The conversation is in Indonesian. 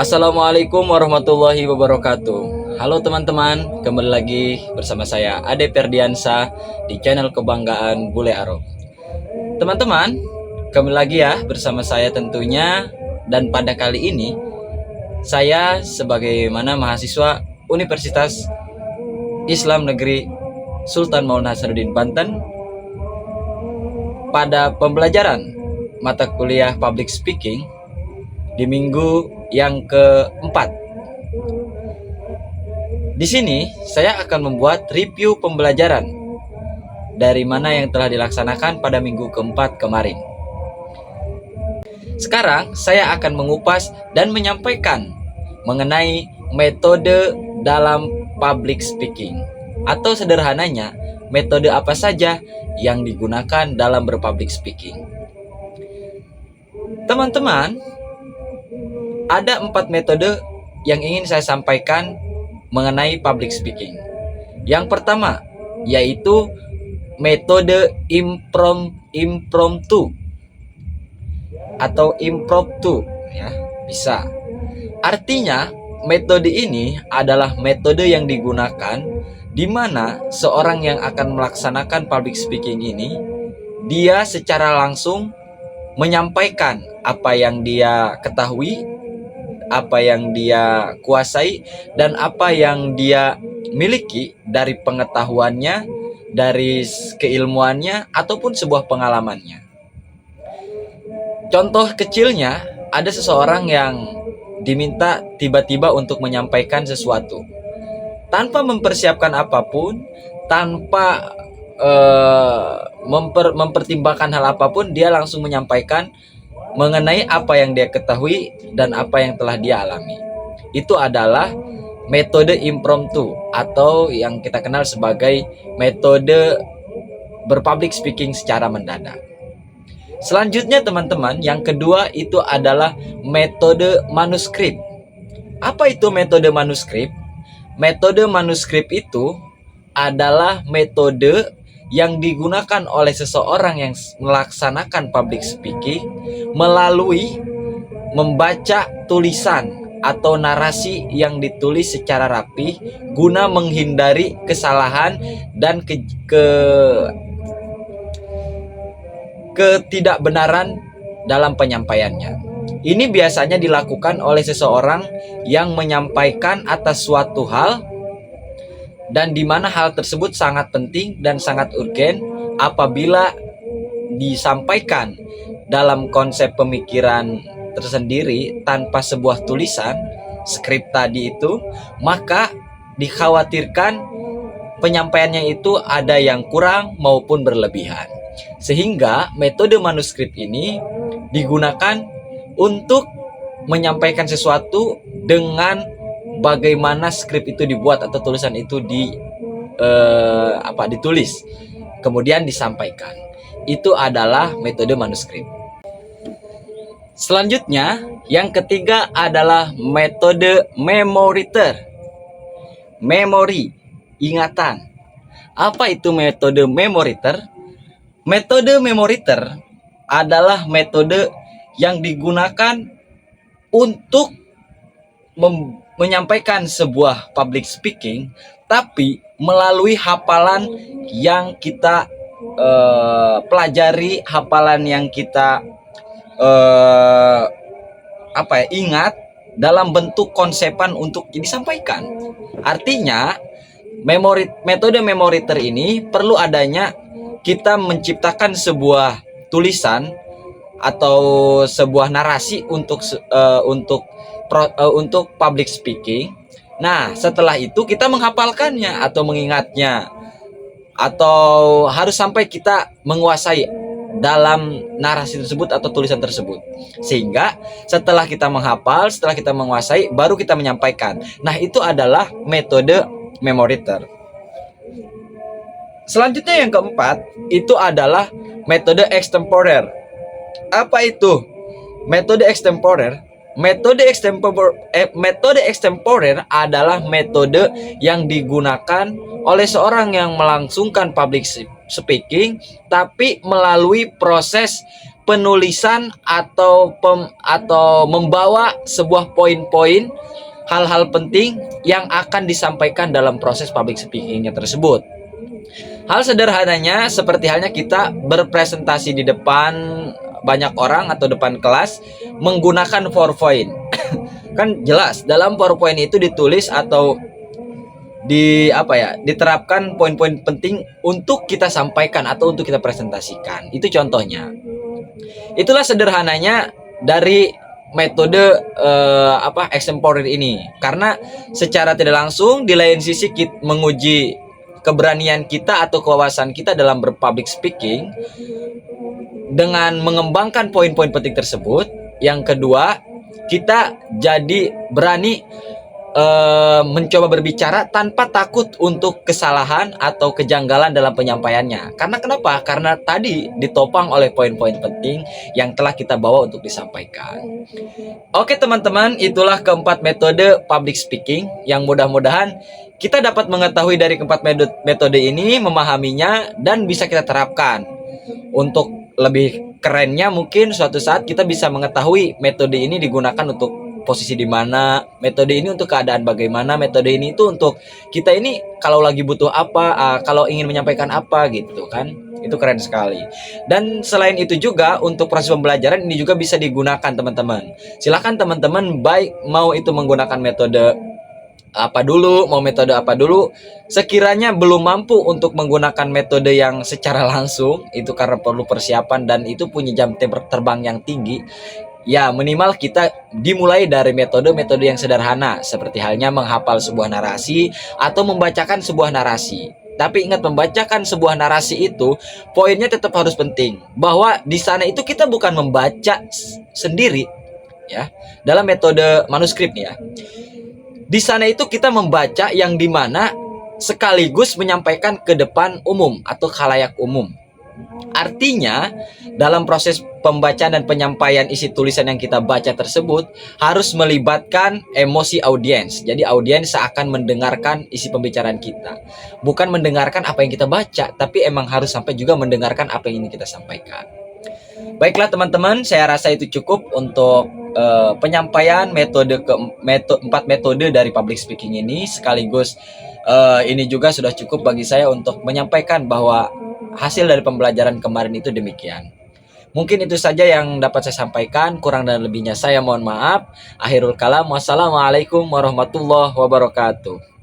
Assalamualaikum warahmatullahi wabarakatuh. Halo teman-teman, kembali lagi bersama saya Ade Ferdiansa di channel kebanggaan Bule Arok. Teman-teman, kembali lagi ya bersama saya tentunya, dan pada kali ini saya sebagaimana mahasiswa Universitas Islam Negeri Sultan Mauna Hasanuddin Banten pada pembelajaran mata kuliah Public Speaking di minggu yang keempat. Di sini saya akan membuat review pembelajaran dari mana yang telah dilaksanakan pada minggu keempat kemarin. Sekarang saya akan mengupas dan menyampaikan mengenai metode dalam public speaking, atau sederhananya metode apa saja yang digunakan dalam berpublic speaking. Teman-teman, ada 4 metode yang ingin saya sampaikan mengenai public speaking. Yang pertama yaitu metode impromptu atau impromptu ya, bisa. Artinya metode ini adalah metode yang digunakan di mana seorang yang akan melaksanakan public speaking ini dia secara langsung menyampaikan apa yang dia ketahui, apa yang dia kuasai, dan apa yang dia miliki dari pengetahuannya, dari keilmuannya, ataupun sebuah pengalamannya. Contoh kecilnya, ada seseorang yang diminta tiba-tiba untuk menyampaikan sesuatu tanpa mempersiapkan apapun, tanpa mempertimbangkan hal apapun, dia langsung menyampaikan mengenai apa yang dia ketahui dan apa yang telah dia alami. Itu adalah metode impromptu atau yang kita kenal sebagai metode berpublic speaking secara mendadak. Selanjutnya teman-teman, yang kedua itu adalah metode manuskrip. Apa itu metode manuskrip? Metode manuskrip itu adalah metode yang digunakan oleh seseorang yang melaksanakan public speaking melalui membaca tulisan atau narasi yang ditulis secara rapi guna menghindari kesalahan dan ketidakbenaran dalam penyampaiannya. Ini biasanya dilakukan oleh seseorang yang menyampaikan atas suatu hal dan di mana hal tersebut sangat penting dan sangat urgen. Apabila disampaikan dalam konsep pemikiran tersendiri tanpa sebuah tulisan skrip tadi itu, maka dikhawatirkan penyampaiannya itu ada yang kurang maupun berlebihan. Sehingga metode manuskrip ini digunakan untuk menyampaikan sesuatu dengan bagaimana skrip itu dibuat atau tulisan itu ditulis kemudian disampaikan. Itu adalah metode manuskrip. Selanjutnya, yang ketiga adalah metode memoriter. Memori, ingatan. Apa itu metode memoriter? Metode memoriter adalah metode yang digunakan untuk menyampaikan sebuah public speaking, tapi melalui hafalan yang kita pelajari, hafalan yang kita ingat dalam bentuk konsepan untuk disampaikan. Artinya metode memoriter ini perlu adanya kita menciptakan sebuah tulisan atau sebuah narasi untuk public speaking. Nah, setelah itu kita menghafalkannya atau mengingatnya, atau harus sampai kita menguasai dalam narasi tersebut atau tulisan tersebut. Sehingga setelah kita menghafal, setelah kita menguasai, baru kita menyampaikan. Nah, itu adalah metode memoriter. Selanjutnya yang keempat, itu adalah metode extemporer. Apa itu metode extemporer? Metode extemporer adalah metode yang digunakan oleh seorang yang melangsungkan public speaking, tapi melalui proses penulisan atau membawa sebuah poin-poin hal-hal penting yang akan disampaikan dalam proses public speakingnya tersebut. Hal sederhananya seperti halnya kita berpresentasi di depan banyak orang atau depan kelas menggunakan PowerPoint. Kan jelas dalam PowerPoint itu ditulis atau diterapkan poin-poin penting untuk kita sampaikan atau untuk kita presentasikan. Itu contohnya. Itulah sederhananya dari metode extemporer ini. Karena secara tidak langsung di lain sisi kita menguji keberanian kita atau kewawasan kita dalam berpublic speaking dengan mengembangkan poin-poin penting tersebut. Yang kedua, kita jadi berani mencoba berbicara tanpa takut untuk kesalahan atau kejanggalan dalam penyampaiannya. Karena kenapa? Karena tadi ditopang oleh poin-poin penting yang telah kita bawa untuk disampaikan. Oke teman-teman, itulah keempat metode public speaking yang mudah-mudahan kita dapat mengetahui dari keempat metode ini, memahaminya, dan bisa kita terapkan. Untuk lebih kerennya mungkin suatu saat kita bisa mengetahui metode ini digunakan untuk posisi di mana, metode ini untuk keadaan bagaimana, metode ini itu untuk kita ini kalau lagi butuh apa, kalau ingin menyampaikan apa gitu kan. Itu keren sekali. Dan selain itu juga untuk proses pembelajaran ini juga bisa digunakan teman-teman. Silakan teman-teman baik mau itu menggunakan metode apa dulu, mau metode apa dulu, sekiranya belum mampu untuk menggunakan metode yang secara langsung, itu karena perlu persiapan dan itu punya jam terbang yang tinggi. Ya minimal kita dimulai dari metode-metode yang sederhana, seperti halnya menghafal sebuah narasi atau membacakan sebuah narasi. Tapi ingat, membacakan sebuah narasi itu poinnya tetap harus penting, bahwa di sana itu kita bukan membaca sendiri ya. Dalam metode manuskrip ya, di sana itu kita membaca yang dimana sekaligus menyampaikan ke depan umum atau khalayak umum. Artinya dalam proses pembacaan dan penyampaian isi tulisan yang kita baca tersebut harus melibatkan emosi audiens. Jadi audiens seakan mendengarkan isi pembicaraan kita, bukan mendengarkan apa yang kita baca, tapi emang harus sampai juga mendengarkan apa yang ingin kita sampaikan. Baiklah teman-teman, saya rasa itu cukup untuk penyampaian empat metode dari public speaking ini. Sekaligus ini juga sudah cukup bagi saya untuk menyampaikan bahwa hasil dari pembelajaran kemarin itu demikian. Mungkin itu saja yang dapat saya sampaikan. Kurang dan lebihnya saya mohon maaf. Akhirul kalam. Wassalamualaikum warahmatullahi wabarakatuh.